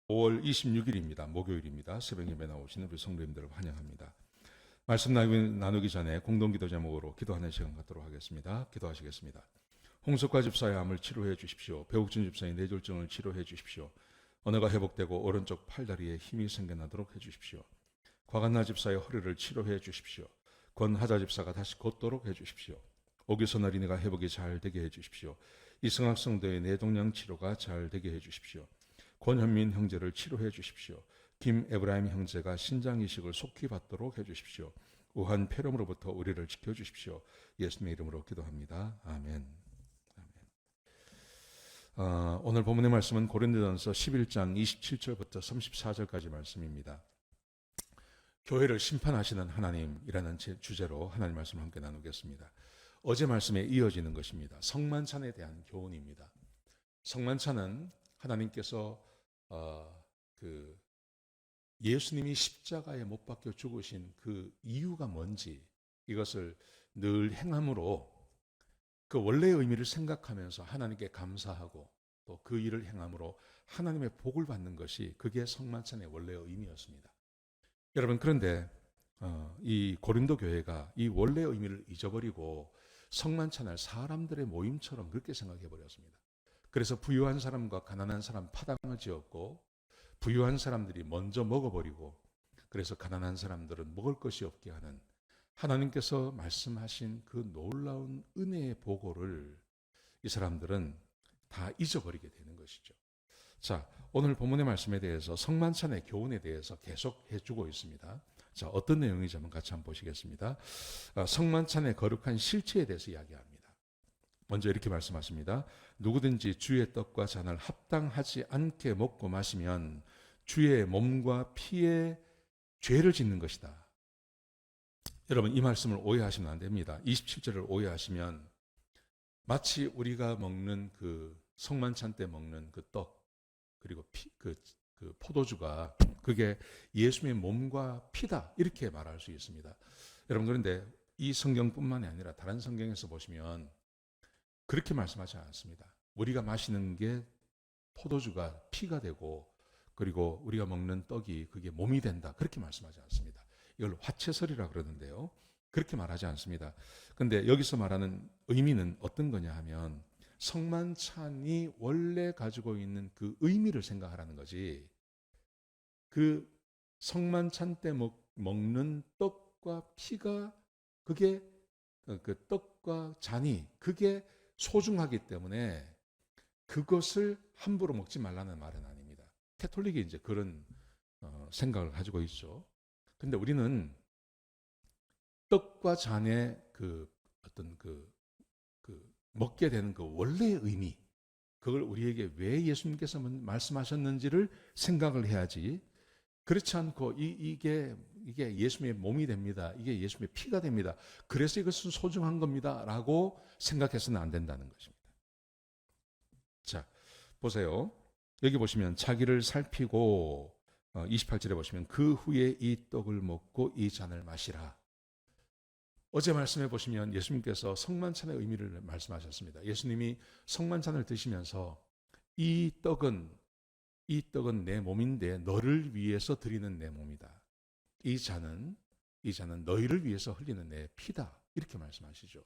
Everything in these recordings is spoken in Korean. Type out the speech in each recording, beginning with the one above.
5월 26일입니다. 목요일입니다. 새벽 예배 나오시는 우리 성도님들을 환영합니다. 말씀 나누기 전에 공동기도 제목으로 기도하는 시간 갖도록 하겠습니다. 기도하시겠습니다. 홍석화 집사의 암을 치료해 주십시오. 배욱준 집사의 뇌졸중을 치료해 주십시오. 언어가 회복되고 오른쪽 팔다리에 힘이 생겨나도록 해주십시오. 곽한나 집사의 허리를 치료해 주십시오. 권하자 집사가 다시 걷도록 해주십시오. 오규선 어린이가 회복이 잘 되게 해주십시오. 이승학 성도의 뇌동양 치료가 잘 되게 해주십시오. 권현민 형제를 치료해 주십시오. 김에브라임 형제가 신장 이식을 속히 받도록 해주십시오. 우한 폐렴으로부터 우리를 지켜주십시오. 예수님의 이름으로 기도합니다. 아멘. 오늘 본문의 말씀은 고린도전서 11장 27절부터 34절까지 말씀입니다. 교회를 심판하시는 하나님이라는 주제로 하나님 말씀을 함께 나누겠습니다. 어제 말씀에 이어지는 것입니다. 성만찬에 대한 교훈입니다. 성만찬은 하나님께서 예수님이 십자가에 못 박혀 죽으신 그 이유가 뭔지 이것을 늘 행함으로 그 원래의 의미를 생각하면서 하나님께 감사하고 또 그 일을 행함으로 하나님의 복을 받는 것이 그게 성만찬의 원래의 의미였습니다. 여러분, 그런데 이 고린도 교회가 이 원래의 의미를 잊어버리고 성만찬을 사람들의 모임처럼 그렇게 생각해 버렸습니다. 그래서 부유한 사람과 가난한 사람 파당을 지었고 부유한 사람들이 먼저 먹어버리고 그래서 가난한 사람들은 먹을 것이 없게 하는 하나님께서 말씀하신 그 놀라운 은혜의 보고를 이 사람들은 다 잊어버리게 되는 것이죠. 자, 오늘 본문의 말씀에 대해서 성만찬의 교훈에 대해서 계속 해주고 있습니다. 자, 어떤 내용인지 한번 같이 한번 보시겠습니다. 성만찬의 거룩한 실체에 대해서 이야기합니다. 먼저 이렇게 말씀하십니다. 누구든지 주의 떡과 잔을 합당하지 않게 먹고 마시면 주의 몸과 피에 죄를 짓는 것이다. 여러분, 이 말씀을 오해하시면 안 됩니다. 27절을 오해하시면 마치 우리가 먹는 그 성만찬 때 먹는 그 떡 그리고 그 포도주가 그게 예수님의 몸과 피다 이렇게 말할 수 있습니다. 여러분, 그런데 이 성경뿐만이 아니라 다른 성경에서 보시면 그렇게 말씀하지 않습니다. 우리가 마시는 게 포도주가 피가 되고 그리고 우리가 먹는 떡이 그게 몸이 된다 그렇게 말씀하지 않습니다. 이걸 화채설이라 그러는데요. 그렇게 말하지 않습니다. 그런데 여기서 말하는 의미는 어떤 거냐 하면 성만찬이 원래 가지고 있는 그 의미를 생각하라는 거지. 그 성만찬 때 먹는 떡과 피가 그게 그 떡과 잔이 그게 소중하기 때문에 그것을 함부로 먹지 말라는 말은 아닙니다. 캐톨릭이 이제 그런 생각을 가지고 있죠. 근데 우리는 떡과 잔의 그 어떤 그 먹게 되는 그 원래의 의미, 그걸 우리에게 왜 예수님께서 말씀하셨는지를 생각을 해야지. 그렇지 않고 이게 예수님의 몸이 됩니다. 이게 예수님의 피가 됩니다. 그래서 이것은 소중한 겁니다라고 생각해서는 안 된다는 것입니다. 자, 보세요. 여기 보시면 자기를 살피고 28절에 보시면 그 후에 이 떡을 먹고 이 잔을 마시라. 어제 말씀해 보시면 예수님께서 성만찬의 의미를 말씀하셨습니다. 예수님이 성만찬을 드시면서 이 떡은 내 몸인데 너를 위해서 드리는 내 몸이다. 이 잔은 너희를 위해서 흘리는 내 피다. 이렇게 말씀하시죠.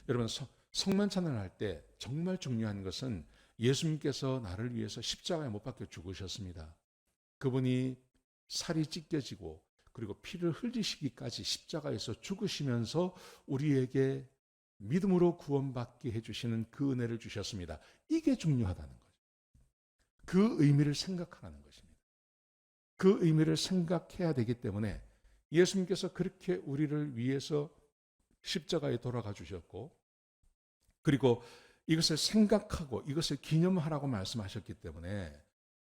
여러분, 성만찬을 할 때 정말 중요한 것은 예수님께서 나를 위해서 십자가에 못 박혀 죽으셨습니다. 그분이 살이 찢겨지고 그리고 피를 흘리시기까지 십자가에서 죽으시면서 우리에게 믿음으로 구원받게 해주시는 그 은혜를 주셨습니다. 이게 중요하다는 거죠. 그 의미를 생각하라는 것입니다. 그 의미를 생각해야 되기 때문에 예수님께서 그렇게 우리를 위해서 십자가에 돌아가 주셨고 그리고 이것을 생각하고 이것을 기념하라고 말씀하셨기 때문에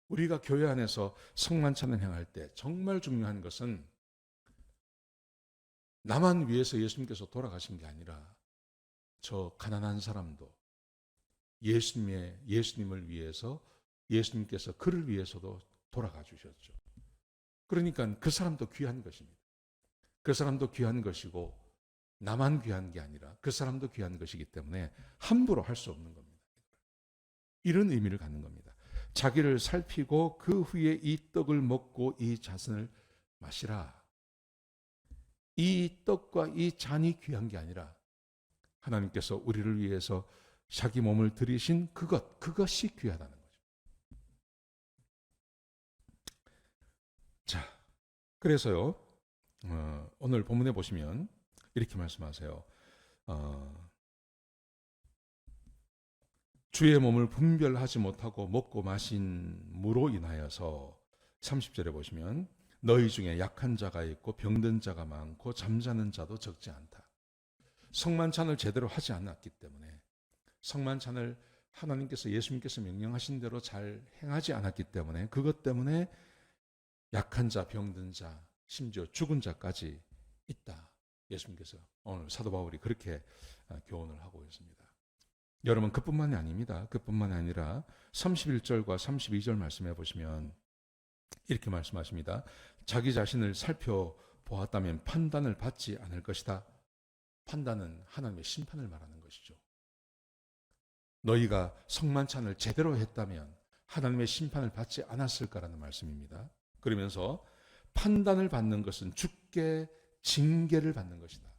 우리가 교회 안에서 성만찬을 행할 때 정말 중요한 것은 나만 위해서 예수님께서 돌아가신 게 아니라 저 가난한 사람도 예수님을 위해서 예수님께서 그를 위해서도 돌아가 주셨죠. 그러니까 그 사람도 귀한 것입니다. 그 사람도 귀한 것이고 나만 귀한 게 아니라 그 사람도 귀한 것이기 때문에 함부로 할 수 없는 겁니다. 이런 의미를 갖는 겁니다. 자기를 살피고 그 후에 이 떡을 먹고 이 잔을 마시라. 이 떡과 이 잔이 귀한 게 아니라 하나님께서 우리를 위해서 자기 몸을 들이신 그것이 귀하다는 거죠. 자, 그래서요, 오늘 본문에 보시면 이렇게 말씀하세요. 주의 몸을 분별하지 못하고 먹고 마신 무로 인하여서 30절에 보시면 너희 중에 약한 자가 있고 병든 자가 많고 잠자는 자도 적지 않다. 성만찬을 제대로 하지 않았기 때문에, 성만찬을 하나님께서 예수님께서 명령하신 대로 잘 행하지 않았기 때문에, 그것 때문에 약한 자, 병든 자, 심지어 죽은 자까지 있다. 예수님께서 오늘 사도 바울이 그렇게 교훈을 하고 있습니다. 여러분, 그뿐만이 아닙니다. 그뿐만이 아니라 31절과 32절 말씀해 보시면 이렇게 말씀하십니다. 자기 자신을 살펴보았다면 판단을 받지 않을 것이다. 판단은 하나님의 심판을 말하는 것이죠. 너희가 성만찬을 제대로 했다면 하나님의 심판을 받지 않았을까라는 말씀입니다. 그러면서 판단을 받는 것은 주께 징계를 받는 것이다.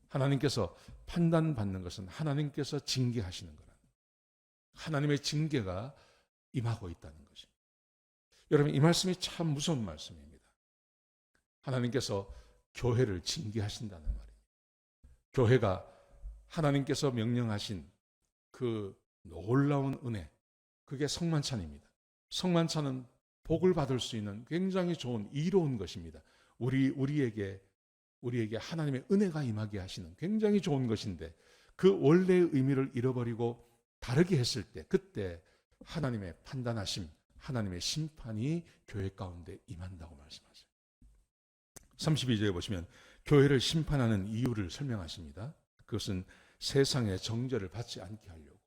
하나님께서 판단받는 것은 하나님께서 징계하시는 거라. 하나님의 징계가 임하고 있다는 것입니다. 여러분, 이 말씀이 참 무서운 말씀입니다. 하나님께서 교회를 징계하신다는 말입니다. 교회가 하나님께서 명령하신 그 놀라운 은혜, 그게 성만찬입니다. 성만찬은 복을 받을 수 있는 굉장히 좋은 이로운 것입니다. 우리에게 하나님의 은혜가 임하게 하시는 굉장히 좋은 것인데, 그 원래의 의미를 잃어버리고 다르게 했을 때, 그때 하나님의 판단하심, 하나님의 심판이 교회 가운데 임한다고 말씀하세요. 32절에 보시면 교회를 심판하는 이유를 설명하십니다. 그것은 세상의 정죄를 받지 않게 하려고,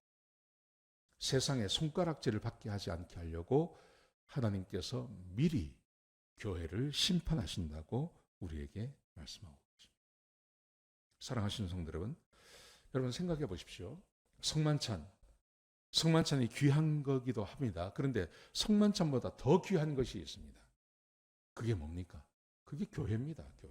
세상의 손가락질을 받게 하지 않게 하려고 하나님께서 미리 교회를 심판하신다고 우리에게 말씀하고 있습니다. 사랑하시는 성도 여러분 생각해 보십시오. 성만찬이 귀한 거기도 합니다. 그런데 성만찬보다 더 귀한 것이 있습니다. 그게 뭡니까? 그게 교회입니다. 교회.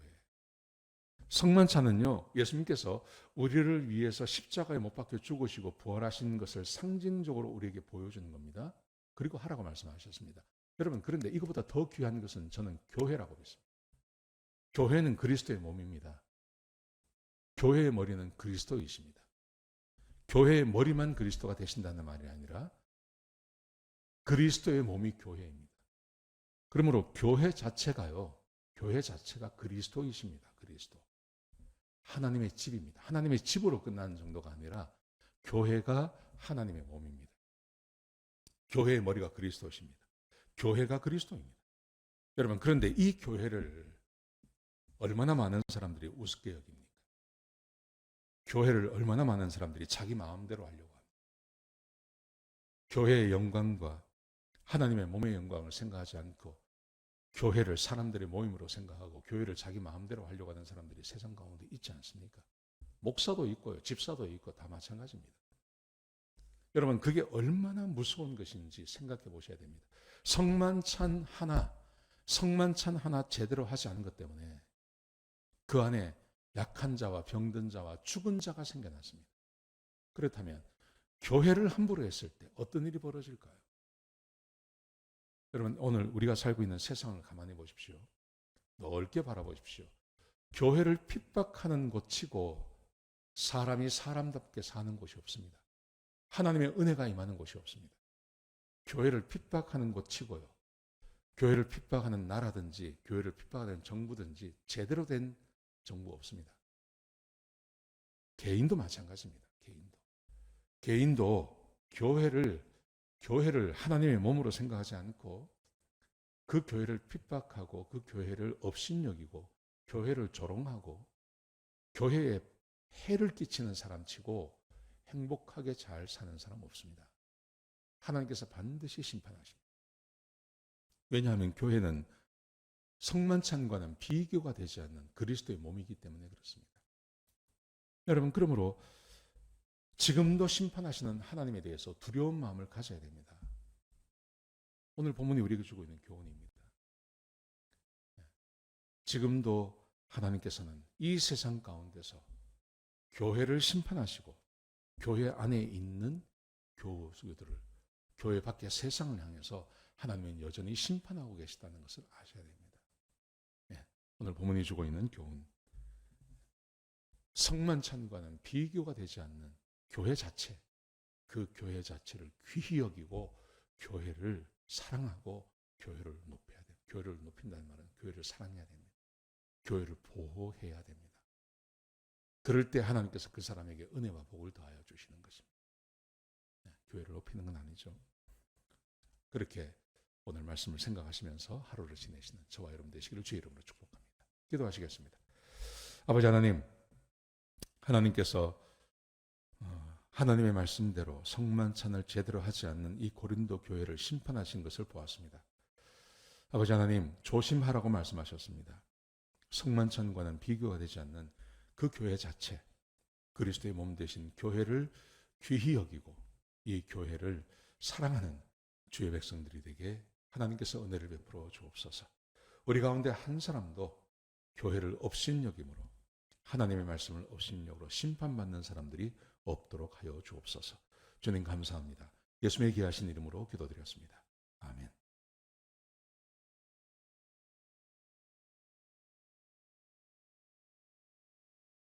성만찬은요, 예수님께서 우리를 위해서 십자가에 못 박혀 죽으시고 부활하신 것을 상징적으로 우리에게 보여주는 겁니다. 그리고 하라고 말씀하셨습니다. 여러분, 그런데 이거보다 더 귀한 것은 저는 교회라고 믿습니다. 교회는 그리스도의 몸입니다. 교회의 머리는 그리스도이십니다. 교회의 머리만 그리스도가 되신다는 말이 아니라 그리스도의 몸이 교회입니다. 그러므로 교회 자체가 그리스도이십니다. 그리스도. 하나님의 집입니다. 하나님의 집으로 끝나는 정도가 아니라 교회가 하나님의 몸입니다. 교회의 머리가 그리스도십니다. 교회가 그리스도입니다. 여러분, 그런데 이 교회를 얼마나 많은 사람들이 우습게 여깁니까? 교회를 얼마나 많은 사람들이 자기 마음대로 하려고 합니다. 교회의 영광과 하나님의 몸의 영광을 생각하지 않고 교회를 사람들의 모임으로 생각하고 교회를 자기 마음대로 하려고 하는 사람들이 세상 가운데 있지 않습니까? 목사도 있고요, 집사도 있고 다 마찬가지입니다. 여러분, 그게 얼마나 무서운 것인지 생각해 보셔야 됩니다. 성만찬 하나 제대로 하지 않은 것 때문에 그 안에 약한 자와 병든 자와 죽은 자가 생겨났습니다. 그렇다면 교회를 함부로 했을 때 어떤 일이 벌어질까요? 여러분, 오늘 우리가 살고 있는 세상을 가만히 보십시오. 넓게 바라보십시오. 교회를 핍박하는 곳치고 사람이 사람답게 사는 곳이 없습니다. 하나님의 은혜가 임하는 곳이 없습니다. 교회를 핍박하는 곳치고요, 교회를 핍박하는 나라든지 교회를 핍박하는 정부든지 제대로 된 정부 없습니다. 개인도 마찬가지입니다. 개인도 교회를 하나님의 몸으로 생각하지 않고 그 교회를 핍박하고 그 교회를 업신여기고 교회를 조롱하고 교회에 해를 끼치는 사람치고 행복하게 잘 사는 사람 없습니다. 하나님께서 반드시 심판하십니다. 왜냐하면 교회는 성만찬과는 비교가 되지 않는 그리스도의 몸이기 때문에 그렇습니다. 여러분, 그러므로 지금도 심판하시는 하나님에 대해서 두려운 마음을 가져야 됩니다. 오늘 본문이 우리에게 주고 있는 교훈입니다. 지금도 하나님께서는 이 세상 가운데서 교회를 심판하시고 교회 안에 있는 교수들을, 교회 밖의 세상을 향해서 하나님은 여전히 심판하고 계시다는 것을 아셔야 됩니다. 오늘 본문이 주고 있는 교훈, 성만찬과는 비교가 되지 않는 교회 자체, 그 교회 자체를 귀히 여기고 교회를 사랑하고 교회를 높여야 됩니다. 교회를 높인다는 말은 교회를 사랑해야 됩니다. 교회를 보호해야 됩니다. 그럴 때 하나님께서 그 사람에게 은혜와 복을 더하여 주시는 것입니다. 교회를 높이는 건 아니죠. 그렇게 오늘 말씀을 생각하시면서 하루를 지내시는 저와 여러분 되시기를 주의 이름으로 축복합니다. 기도하시겠습니다. 아버지 하나님, 하나님께서 하나님의 말씀대로 성만찬을 제대로 하지 않는 이 고린도 교회를 심판하신 것을 보았습니다. 아버지 하나님, 조심하라고 말씀하셨습니다. 성만찬과는 비교가 되지 않는 그 교회 자체, 그리스도의 몸 되신 교회를 귀히 여기고 이 교회를 사랑하는 주의 백성들이 되게 하나님께서 은혜를 베풀어 주옵소서. 우리 가운데 한 사람도 교회를 업신여김으로, 하나님의 말씀을 업신여기로 심판받는 사람들이 없도록 하여 주옵소서. 주님 감사합니다. 예수님의 귀하신 이름으로 기도드렸습니다. 아멘.